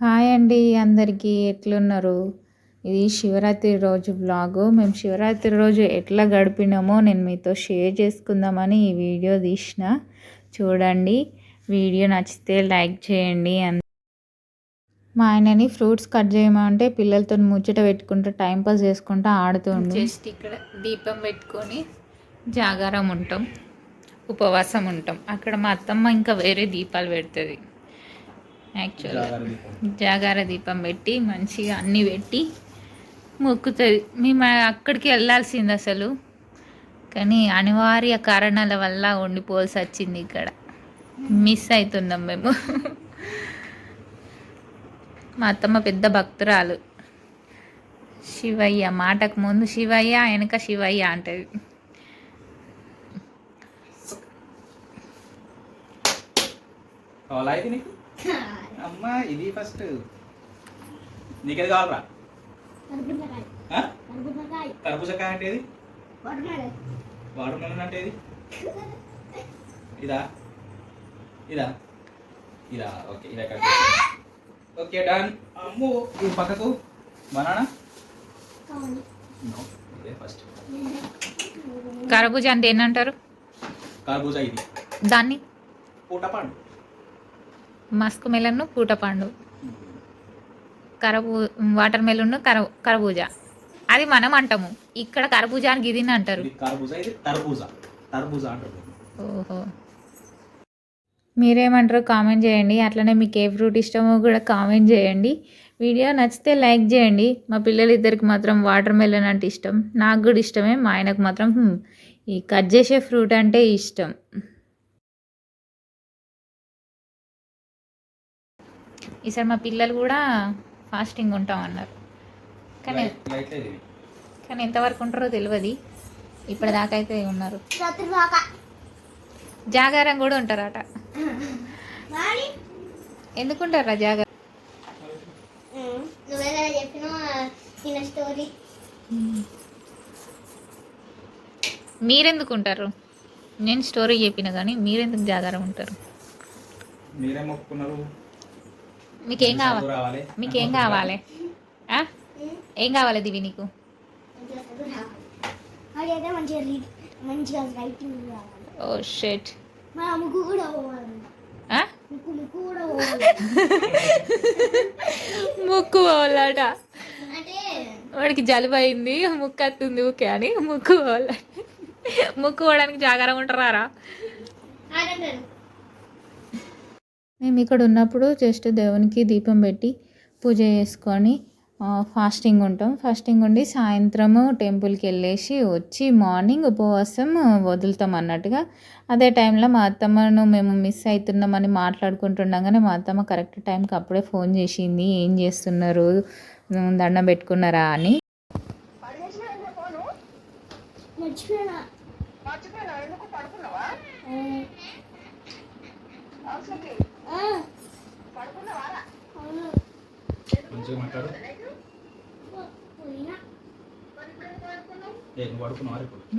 Hi అండి అందరికీ ఎట్లున్నారు? ఇది శివరాత్రి రోజు వ్లాగు. మేము శివరాత్రి రోజు ఎట్లా గడిపినామో నేను మీతో షేర్ చేసుకుందామని ఈ వీడియో తీసిన. చూడండి, వీడియో నచ్చితే లైక్ చేయండి. మా ఆయనని ఫ్రూట్స్ కట్ చేయమంటే పిల్లలతో ముచ్చట పెట్టుకుంటూ టైంపాస్ చేసుకుంటూ ఆడుతుండు. జస్ట్ ఇక్కడ దీపం పెట్టుకొని జాగారం ఉంటాం, ఉపవాసం ఉంటాం. అక్కడ మా అత్తమ్మ ఇంకా వేరే దీపాలు పెడుతుంది. యాక్చువల్గా జాగార దీపం పెట్టి మంచిగా అన్నీ పెట్టి మొక్కుతుంది. మేము అక్కడికి వెళ్ళాల్సింది అసలు, కానీ అనివార్య కారణాల వల్ల ఉండిపోవాల్సి వచ్చింది. ఇక్కడ మిస్ అవుతున్నాం మేము. మా అత్తమ్మ పెద్ద భక్తురాలు. శివయ్య మాటకు ముందు శివయ్య, వెనక శివయ్య అంటది. అమ్మా ఇది ఫస్ట్ నీకేది కావాలరా? కర్బూజకాయ అంటే ఏది? వాటర్ మెలన్ అంటే ఏది? ఇదా ఇదా ఇదా ఓకే, ఇదా ఓకే డన్. అమ్మో ఇది పక్కకు బనానా. ఇదే ఫస్ట్. కర్బూజా అంటే ఏంటంటారు? కర్బూజా ఇది దాన్ని పూటపండు, మస్క్ మెలన్, పూటపండు, వాటర్ మెలన్, కర్బూజా అది మనం అంటాము. ఇక్కడ కర్బూజా అని గిదిని అంటారు. ఓహో, మీరేమంటారు కామెంట్ చేయండి. అట్లనే మీకు ఏ ఫ్రూట్ ఇష్టమో కూడా కామెంట్ చేయండి. వీడియో నచ్చితే లైక్ చేయండి. మా పిల్లలిద్దరికి మాత్రం వాటర్ మెలన్ అంటే ఇష్టం, నాకు కూడా ఇష్టమే. మా ఆయనకు మాత్రం ఈ కట్ చేసే ఫ్రూట్ అంటే ఇష్టం. ఈసారి మా పిల్లలు కూడా ఫాస్టింగ్ ఉంటామన్నారు, కానీ ఎంతవరకు ఉంటారో తెలియదు. ఇప్పటిదాకా అయితే ఉన్నారు. జాగారం కూడా ఉంటారట. ఎందుకుంటారా జాగారం? మీరెందుకు ఉంటారు? నేను స్టోరీ చెప్పిన కానీ మీరెందుకు జాగారం ఉంటారు? మీకేం కావాలి? మీకేం కావాలి? ఏం కావాలి దివి నీకు? ఓ షిట్, ముక్కు పోవాలట. వాడికి జలుబు అయింది, ముక్కు వస్తుంది ఊకే అని ముక్కు పోవాలట. ముక్కు పోవడానికి జాగారం ఉంటారా? మేము ఇక్కడ ఉన్నప్పుడు జస్ట్ దేవునికి దీపం పెట్టి పూజ చేసుకొని ఫాస్టింగ్ ఉంటాం. ఫాస్టింగ్ ఉండి సాయంత్రము టెంపుల్కి వెళ్ళేసి వచ్చి మార్నింగ్ ఉపవాసం వదులుతాం అన్నట్టుగా. అదే టైంలో మా అత్తమ్మను మేము మిస్ అవుతున్నామని మాట్లాడుకుంటుండగానే మా అత్తమ్మ కరెక్ట్ టైంకి అప్పుడే ఫోన్ చేసింది. ఏం చేస్తున్నారు, దండం పెట్టుకున్నారా అని.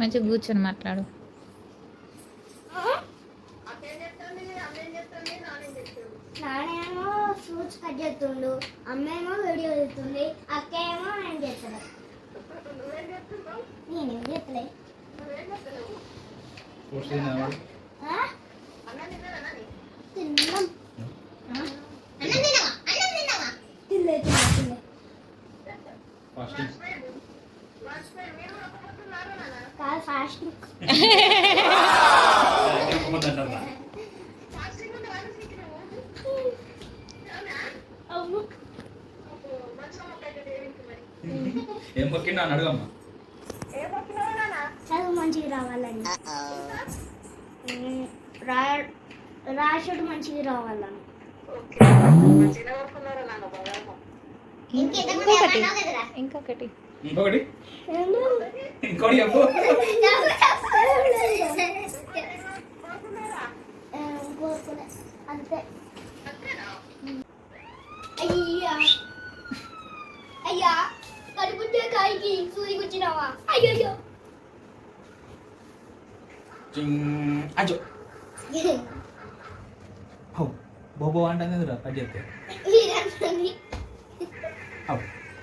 మంచిగా కూర్చొని మాట్లాడు. నానేమో ఫ్రూట్స్ కట్ చేస్తుండు, అమ్మేమో వీడియో చేస్తుంది, అక్క ఏమో నేను చేస్తాను. నేనేం చేస్తలే. ఏం మొక్కినా అడగమ్మా. చదువు మంచిగా రావాలని, రాసుడు మంచిగా రావాలని. ఇంకొకటి ఇంకోటి ఇంకోటి చెప్పు. అంతే. అయ్యా అయ్యా, కడుపుంటే కాయకి సూది కూర్చున్నావా? అయ్యో అజో బోబో అంటే కట్ చేస్తే అవుతుంది.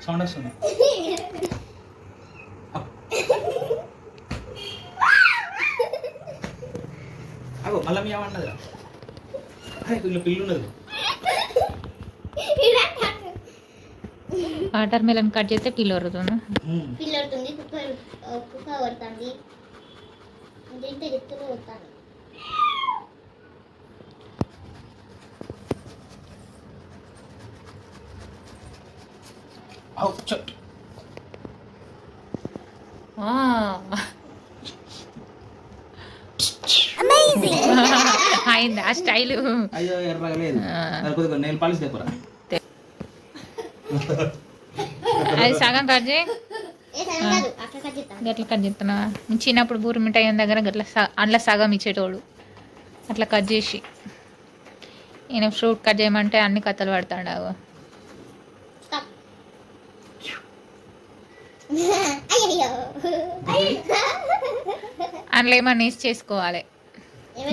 సౌండ్ వస్తుంది. అగో మళ్ళీ మీ అన్నది ఇలా పిల్లు ఉన్నది. వాటర్ మెలన్ కట్ చేస్తే కిలో వరుతుంది. పిల్లడుతుంది, కుక్క కొడుతుంది, ఇంత ఎత్తులో కొడుతుంది. అయింది ఆ స్టైలు. అయ్యో ఎర్రగా లేదు, కొద్దిగా నెయిల్ పాలిష్ తెప్పరా. అది సగం కట్ చేయి. అట్లా కట్ చేస్తాను. గట్లా కట్ చేస్తున్నా. చిన్నప్పుడు బూరు మిఠాయి దగ్గర గట్లా అందులో సగం ఇచ్చేటోడు. అట్లా కట్ చేసి నేను ఫ్రూట్ కట్ చేయమంటే అన్ని కథలు పడతాడు. అందులో ఏమన్నా వేసి చేసుకోవాలి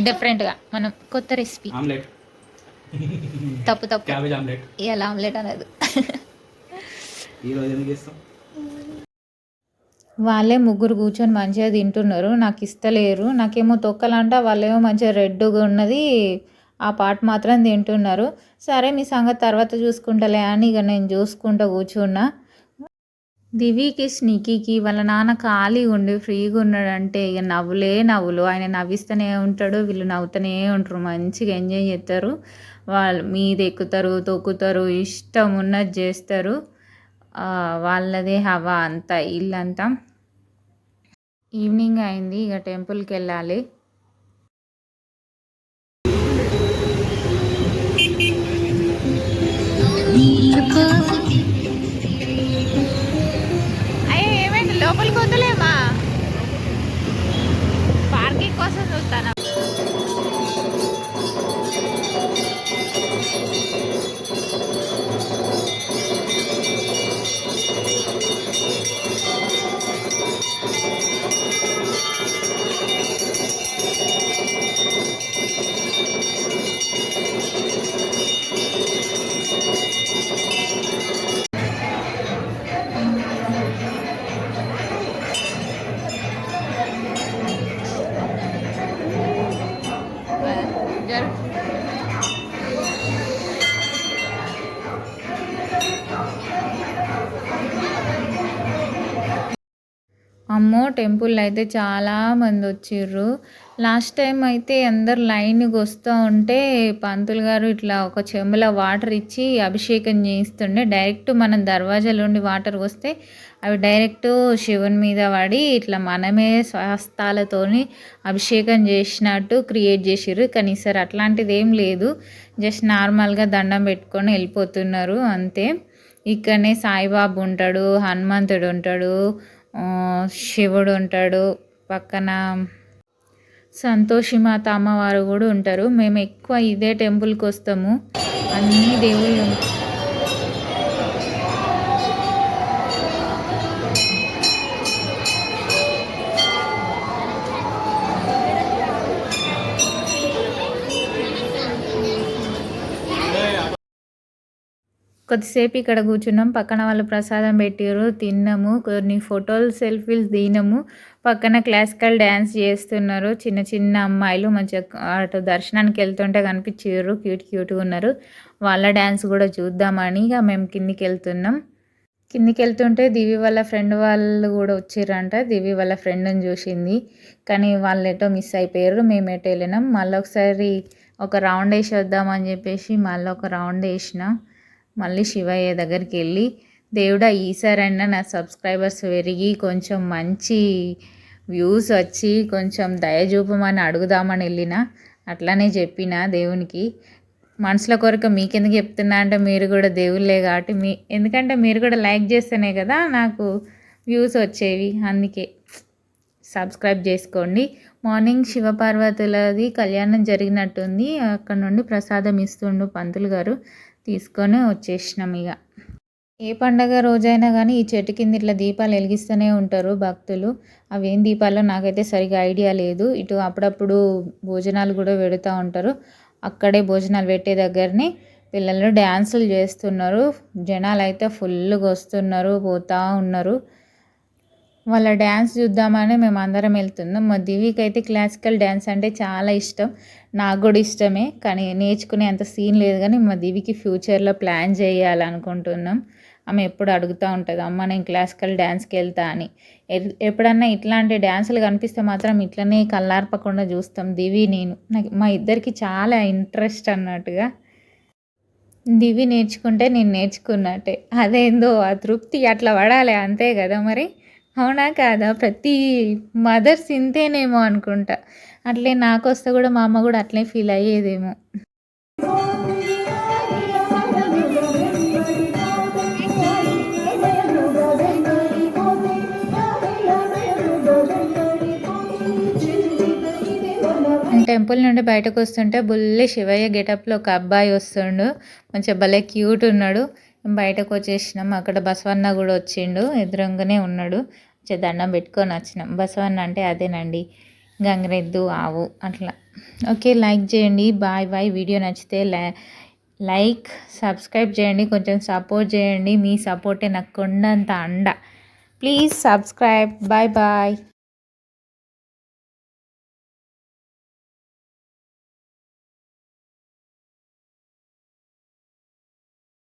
డిఫరెంట్గా. మనం కొత్త రెసిపీ. ఆమ్లెట్. తప్పు క్యాబేజ్ ఆమ్లెట్. ఇవాళ ఆమ్లెట్ అనేది ఈరోజు ఎందుకు చేస్తాం? వాళ్ళే ముగ్గురు కూర్చొని మంచిగా తింటున్నారు, నాకు ఇస్తలేరు. నాకేమో తొక్కలంట, వాళ్ళేమో మంచిగా రెడ్గా ఉన్నది ఆ పార్ట్ మాత్రం తింటున్నారు. సరే మీ సంగతి తర్వాత చూసుకుంటలే అని ఇక నేను చూసుకుంటూ కూర్చున్నా. దివికి స్నికీకి వాళ్ళ నాన్న ఖాళీ ఉండి ఫ్రీగా ఉన్నాడంటే ఇక నవ్వులు. ఆయన నవ్విస్తూనే ఉంటాడు, వీళ్ళు నవ్వుతూనే ఉంటారు, మంచిగా ఎంజాయ్ చేస్తారు. వాళ్ళు మీద ఎక్కుతారు, తొక్కుతారు, ఇష్టం ఉన్నది చేస్తారు. వాళ్ళదే హవా అంతా, ఇల్లంతా. ఈవినింగ్ అయింది, ఇక టెంపుల్కి వెళ్ళాలి. అయ్యో ఏమైంది, లోపలికి వద్దలేమా? పార్కింగ్ కోసం చూస్తాను. అమ్మో టెంపుల్ అయితే చాలా మంది వచ్చిర్రు. లాస్ట్ టైం అయితే అందరు లైన్కి వస్తూ ఉంటే పంతులు గారు ఇట్లా ఒక చెంబులో వాటర్ ఇచ్చి అభిషేకం చేయిస్తుండే. డైరెక్ట్ మనం దర్వాజాలోండి వాటర్ వస్తే అవి డైరెక్ట్ శివుని మీద పడి ఇట్లా మనమే స్వహస్తాలతోని అభిషేకం చేసినట్టు క్రియేట్ చేసిర్రు. కానీ ఈసారి అట్లాంటిది ఏం లేదు, జస్ట్ నార్మల్గా దండం పెట్టుకొని వెళ్ళిపోతున్నారు అంతే. ఇక్కడనే సాయిబాబు ఉంటాడు, హనుమంతుడు ఉంటాడు, శివుడు ఉంటాడు, పక్కన సంతోషిమాత అమ్మవారు కూడా ఉంటారు. మేము ఎక్కువ ఇదే టెంపుల్కి వస్తాము, అన్ని దేవుళ్ళు. కొద్దిసేపు ఇక్కడ కూర్చున్నాం, పక్కన వాళ్ళు ప్రసాదం పెట్టారు, తిన్నాము, కొన్ని ఫోటోలు సెల్ఫీలు దిగినాము. పక్కన క్లాసికల్ డ్యాన్స్ చేస్తున్నారు చిన్న చిన్న అమ్మాయిలు, మంచిగా అటు దర్శనానికి వెళ్తుంటే కనిపించారు, క్యూట్గా ఉన్నారు. వాళ్ళ డ్యాన్స్ కూడా చూద్దామని ఇక మేము కిందికి వెళ్తున్నాం. కిందికి వెళ్తుంటే దివి వాళ్ళ ఫ్రెండ్ వాళ్ళు కూడా వచ్చారంట. దివి వాళ్ళ ఫ్రెండ్ని చూసింది, కానీ వాళ్ళు ఎటో మిస్ అయిపోయారు. మేము ఎటో వెళ్ళినాం. మళ్ళీ ఒకసారి ఒక రౌండ్ వేసి వద్దామని చెప్పేసి మళ్ళీ ఒక రౌండ్ వేసిన. మళ్ళీ శివయ్య దగ్గరికి వెళ్ళి, దేవుడా ఈసారైనా నా సబ్స్క్రైబర్స్ పెరిగి కొంచెం మంచి వ్యూస్ వచ్చి కొంచెం దయ చూపమని అడుగుదామని వెళ్ళిన. అట్లానే చెప్పిన దేవునికి. మనసుల కొరకు మీకెందుకు చెప్తున్నా అంటే మీరు కూడా దేవుళ్ళే కాబట్టి, ఎందుకంటే మీరు కూడా లైక్ చేస్తేనే కదా నాకు వ్యూస్ వచ్చేవి, అందుకే సబ్స్క్రైబ్ చేసుకోండి. మార్నింగ్ శివపార్వతులది కళ్యాణం జరిగినట్టుంది, అక్కడ నుండి ప్రసాదం ఇస్తుండు పంతులు గారు, తీసుకొని వచ్చేసినాం. ఇక ఏ పండగ రోజైనా కానీ ఈ చెట్టు కింద ఇట్లా దీపాలు వెలిగిస్తూనే ఉంటారు భక్తులు. అవేం దీపాలో నాకైతే సరిగా ఐడియా లేదు. ఇటు అప్పుడప్పుడు భోజనాలు కూడా పెడుతూ ఉంటారు. అక్కడే భోజనాలు పెట్టే దగ్గరనే పిల్లలు డ్యాన్సులు చేస్తున్నారు. జనాలు అయితే ఫుల్గా వస్తున్నారు, పోతూ ఉన్నారు. వాళ్ళ డ్యాన్స్ చూద్దామని మేము అందరం వెళ్తున్నాం. మా దివికి అయితే క్లాసికల్ డ్యాన్స్ అంటే చాలా ఇష్టం. నాకు కూడా ఇష్టమే, కానీ నేర్చుకునే అంత సీన్ లేదు. కానీ మా దివికి ఫ్యూచర్లో ప్లాన్ చేయాలనుకుంటున్నాం. ఆమె ఎప్పుడు అడుగుతూ ఉంటుంది, అమ్మ నేను క్లాసికల్ డ్యాన్స్కి వెళ్తా అని. ఎప్పుడన్నా ఇట్లాంటి డ్యాన్సులు కనిపిస్తే మాత్రం ఇట్లనే కళ్ళార్పకుండా చూస్తాం దివి నేను. నాకు మా ఇద్దరికి చాలా ఇంట్రెస్ట్ అన్నట్టుగా. దివి నేర్చుకుంటే నేను నేర్చుకున్నట్టే. అదేందో ఆ తృప్తి అట్లా పడాలి, అంతే కదా మరి. అవునా కాదా? ప్రతి మదర్స్ ఇంతేనేమో అనుకుంటా. అట్లే నాకు వస్తే కూడా మా అమ్మ కూడా అట్లే ఫీల్ అయ్యేదేమో. టెంపుల్ నుండి బయటకు వస్తుంటే బుల్లి శివయ్య గెటప్లో ఒక అబ్బాయి వస్తుండు. మంచిగా భలే క్యూట్ ఉన్నాడు. బయటకు వచ్చేసినాం. అక్కడ బసవన్న కూడా వచ్చిండు, ఎదురుగానే ఉన్నాడు. దండం పెట్టుకొని వచ్చినాం. బసవన్న అంటే అదేనండి, గంగరెద్దు ఆవు అట్లా. ఓకే, లైక్ చేయండి. Bye bye. వీడియో నచ్చితే లైక్ సబ్స్క్రైబ్ చేయండి, కొంచెం సపోర్ట్ చేయండి. మీ సపోర్టే నాకు కొండంత అండ. Please subscribe. Bye bye.